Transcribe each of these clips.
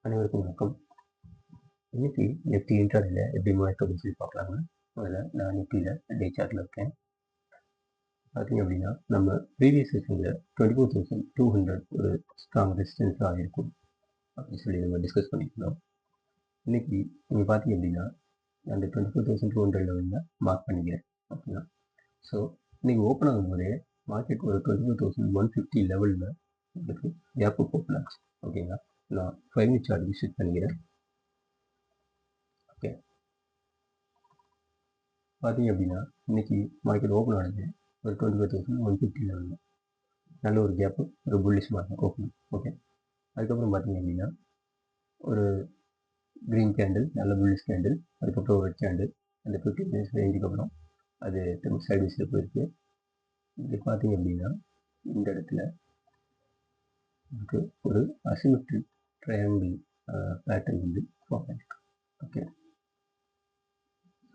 அனைவருக்கும் வணக்கம். இன்னைக்கு நிஃப்டி இன்ட்ராடேல எப்படி மூவ் ஆயிருக்கு அப்படின்னு சொல்லி பார்க்கலாங்க. முதல்ல நான் நிஃப்டியில் டே சார்ட்டில் இருக்கேன். பார்த்தீங்க அப்படின்னா நம்ம ப்ரீவியஸ் செஷனில் 24,200 ஒரு ஸ்ட்ராங் ரெசிஸ்டன்ஸாக இருக்கும் அப்படின்னு சொல்லி நம்ம டிஸ்கஸ் பண்ணியிருந்தோம். இன்னைக்கு நீங்கள் பார்த்தீங்க அப்படின்னா அந்த 24,200 லெவலில் மார்க் பண்ணிக்கிறேன். ஓகேங்களா? ஸோ இன்னைக்கு ஓப்பன் ஆகும்போதே மார்க்கெட் ஒரு 24,150 லெவலில் உங்களுக்கு கேப் ஓப்பன் ஆச்சு. ஓகேங்களா? நான் 5 மினிட் சார்ட் விசிட் பண்ணிக்கிறேன். ஓகே, பார்த்தீங்க அப்படின்னா இன்னைக்கு மார்க்கெட் ஓப்பன் ஆனது ஒரு 24,150 லெவலில் நல்ல ஒரு கேப்பு, ஒரு புல்லிஷ் மார்க்கெட் ஓப்பன். ஓகே, அதுக்கப்புறம் பார்த்தீங்க அப்படின்னா ஒரு க்ரீன் கேண்டில், நல்ல புல்லிஷ் கேண்டில், அதுக்கப்புறம் ஒரு கேண்டில் அந்த 15 மினிட்ஸ் ரேஞ்சுக்கு அப்புறம் அது திரும்ப சைட்வேஸில் போயிருக்கு. இது பார்த்தீங்க அப்படின்னா இந்த இடத்துல நமக்கு ஒரு அசிமெட்ரிக் ட்ரையாங்கிள் பேட்டர்ன் வந்து ஃபார்ம் ஆயிருக்கு. ஓகே,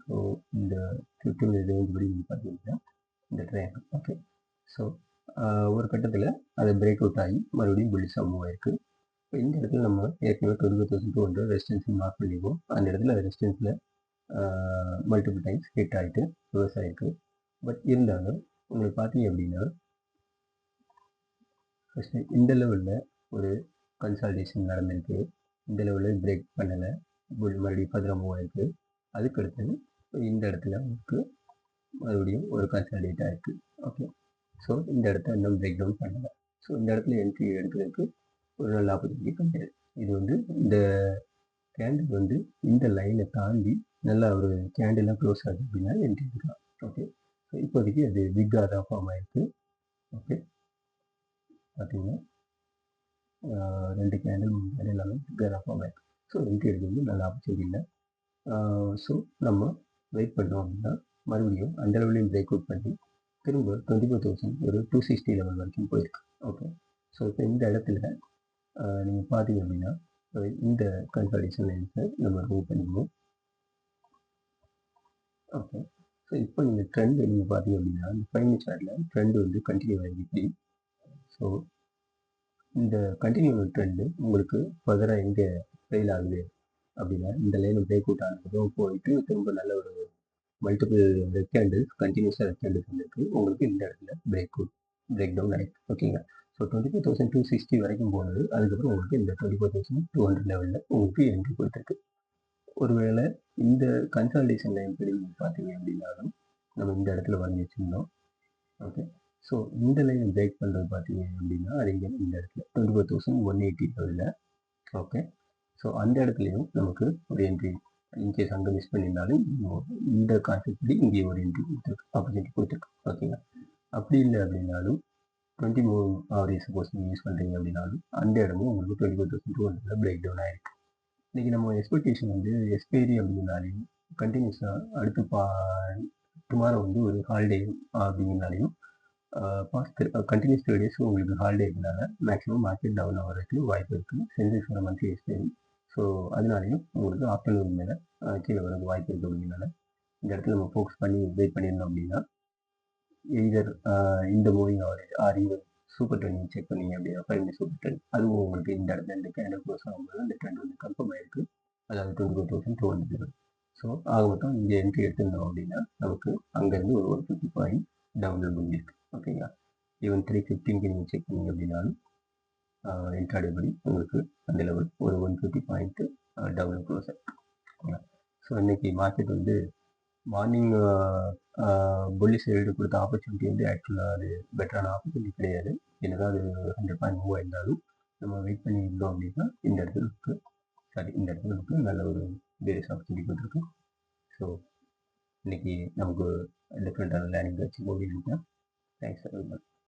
ஸோ இந்த 15 மினிட் ரேஞ்ச் படி நீங்கள் பார்த்தீங்கன்னா இந்த ட்ரையாங்கிள். ஓகே, ஸோ ஒரு கட்டத்தில் அதை பிரேக் அவுட் ஆகி மறுபடியும் புல்லிஷாக மூவ் ஆயிருக்கு. இப்போ இந்த இடத்துல நம்ம ஏற்கனவே 24,200 ரெசிஸ்டன்ஸ் மார்க் பண்ணிடுவோம். அந்த இடத்துல ரெசிஸ்டன்ஸில் மல்டிபிள் டைம்ஸ் ஹிட் ஆகிட்டு ரிவர்ஸ் ஆகிருக்கு. பட் இருந்தாலும் உங்களுக்கு பார்த்தீங்க அப்படின்னா ஃபஸ்ட்டு இந்த லெவலில் ஒரு கன்சால்டேஷன் நடந்திருக்கு. இந்த லெவலில் பிரேக் பண்ணலை, மறுபடியும் ஃபர்தராக மூவ் ஆகிருக்கு. அதுக்கடுத்தது இந்த இடத்துல உங்களுக்கு மறுபடியும் ஒரு கன்சால்டேட் ஆகிருக்கு. ஓகே, ஸோ இந்த இடத்த இன்னும் பிரேக் டவுன் பண்ணலை. ஸோ இந்த இடத்துல என்ட்ரி எடுக்கிறதுக்கு ஒரு நல்ல ஆப்பர்ச்சுனிட்டி கிடையாது. இது வந்து இந்த கேண்டில் வந்து இந்த லைனை தாண்டி நல்லா ஒரு கேண்டிலாக க்ளோஸ் ஆகுது அப்படின்னா என்ட்ரி எடுக்கலாம். ஓகே, ஸோ இப்போதைக்கு அது பிக்காக தான் ஃபார்ம் ஆயிருக்கு. ஓகே, பார்த்தீங்கன்னா 2 கேண்டில் 3 கேண்டில் எல்லாமே பிக்காக தான் ஃபார்ம் ஆயிருக்கு. ஸோ என்ட்ரி எடுக்கிறது நல்ல ஆப்பர்ச்சுனிட்டி இல்லை. ஸோ நம்ம வெயிட் பண்ணோம் அப்படின்னா மறுபடியும் அந்த லெவலையும் பிரேக் அவுட் பண்ணி திரும்ப 24,000 ஒரு 260 லெவல் வரைக்கும் போயிருக்கு. ஓகே, ஸோ இப்போ இந்த இடத்துல நீங்கள் பார்த்தீங்க அப்படின்னா இந்த கன்சால்டேஷன் லைன்ஸை நம்ம ரிமூவ் பண்ணிடுவோம். ஓகே, ஸோ இப்போ நீங்கள் ட்ரெண்ட் நீங்கள் பார்த்தீங்க அப்படின்னா இந்த 5 மினிட் சார்ட்டில் ட்ரெண்ட் வந்து கண்டினியூ ஆகிருக்கு. ஸோ இந்த கண்டினியூ ட்ரெண்டு உங்களுக்கு ஃபர்தராக எங்கே ஃபெயில் ஆகுது அப்படின்னா இந்த லைனை பிரேக் அவுட் ஆனதும் போயிட்டு திரும்ப நல்ல ஒரு மல்டிபிள் ரெக்டாங்கிள்ஸ் கண்டினியூஸாக ரெக்டாங்கிள்ஸ் வந்துருக்கு. உங்களுக்கு இந்த இடத்துல பிரேக் டவுன் ஆகிருக்கு. ஓகேங்களா? ஸோ 24,260 வரைக்கும் போனது. அதுக்கப்புறம் உங்களுக்கு இந்த 24,200 லெவலில் உங்களுக்கு என்ட்ரி கொடுத்துருக்கு. ஒருவேளை இந்த கன்சால்டேஷன் லைன் படி பார்த்தீங்க அப்படின்னாலும் நம்ம இந்த இடத்துல வாங்கி வச்சுருந்தோம். ஓகே, ஸோ இந்த லைனை பிரேக் பண்ணுறது பார்த்தீங்க அப்படின்னா அது இங்கே இந்த இடத்துல 24,180 லெவலில். ஓகே, ஸோ அந்த இடத்துலையும் நமக்கு ஒரு என்ட்ரி இன்கேஸ் அங்கே மிஸ் பண்ணியிருந்தாலும் இந்த கான்செப்ட் படி இங்கே ஒரு என்ட்ரி கொடுத்துருக்கு, ஆப்பர்ச்சுனிட்டி கொடுத்துருக்கு. ஓகேங்களா? அப்படி இல்லை அப்படின்னாலும் 20 மூவ் ஆவரேஜ் சப்போஸ் நீங்கள் யூஸ் பண்ணுறீங்க அப்படின்னாலும் அந்த இடமும் உங்களுக்கு 24,200 பிரேக் டவுன் ஆகிருக்கு. இன்றைக்கி நம்ம எக்ஸ்பெக்டேஷன் வந்து எக்ஸ்பைரி அப்படிங்கிறனாலையும் கண்டினியூஸாக அடுத்து டுமாரோ வந்து ஒரு ஹாலிடே அப்படிங்கிறனாலையும் பாஸ்ட் கண்டினியூஸ் 2 டேஸ் உங்களுக்கு ஹாலிடே இருக்கிறனால மேக்ஸிமம் மார்க்கெட் டவுன் ஆகிறதுக்கு வாய்ப்பு இருக்குது. சென்செக்ஸோட மந்த்லி எக்ஸ்பைரி. ஸோ அதனாலையும் உங்களுக்கு ஆஃப்டர்நூன் மேலே கீழே வரது வாய்ப்பு இருக்குது. அப்படிங்கிறனால இந்த இடத்துல நம்ம ஃபோக்கஸ் பண்ணி வெயிட் பண்ணியிருந்தோம் அப்படின்னா எய்தர் இந்த moving average R even super trend check பண்ணீங்க அப்படின்னா 5 மினிட் சூப்பர் ட்ரெண்ட் அதுவும் உங்களுக்கு இந்த இடத்துல இந்த கேண்டில் க்ளோஸ் ஆகும்போது அந்த ட்ரெண்ட் வந்து கன்ஃபார்ம் ஆயிருக்கு. அதாவது 24,200. ஸோ ஆக மொத்தம் இங்கே என்ட்ரி எடுத்திருந்தோம் அப்படின்னா நமக்கு அங்கேருந்து ஒரு 150 பாயிண்ட் டவுனில் முடிஞ்சிருக்கு. ஓகேங்களா? ஈவன் 315க்கு நீங்கள் செக் பண்ணீங்க அப்படின்னாலும் இன்ட்ராடே படி உங்களுக்கு அந்த லெவல் ஒரு 150 பாயிண்ட்டு டவுனில் க்ளோஸ் ஆகிருக்கு. ஓகேங்களா? ஸோ இன்றைக்கி மார்க்கெட் வந்து மார்னிங் புல்லிஷ் சைடு கொடுத்த ஆப்பர்ச்சுனிட்டி வந்து ஆக்சுவலாக அது பெட்டரான ஆப்பர்ச்சுனிட்டி கிடையாது. என்னதான் அது 100 பாயிண்ட் மூவ் ஆயிருந்தாலும் நம்ம வெயிட் பண்ணி இருந்தோம் அப்படின்னா இந்த இடத்துல நமக்கு நல்ல ஒரு வேரியஸ் ஆப்பர்ச்சுனிட்டி கொடுத்துருக்கு. ஸோ இன்னைக்கு நமக்கு டிஃப்ரெண்ட்டான லேர்னிங் வச்சு போக வேண்டியது. தேங்க்ஸ்.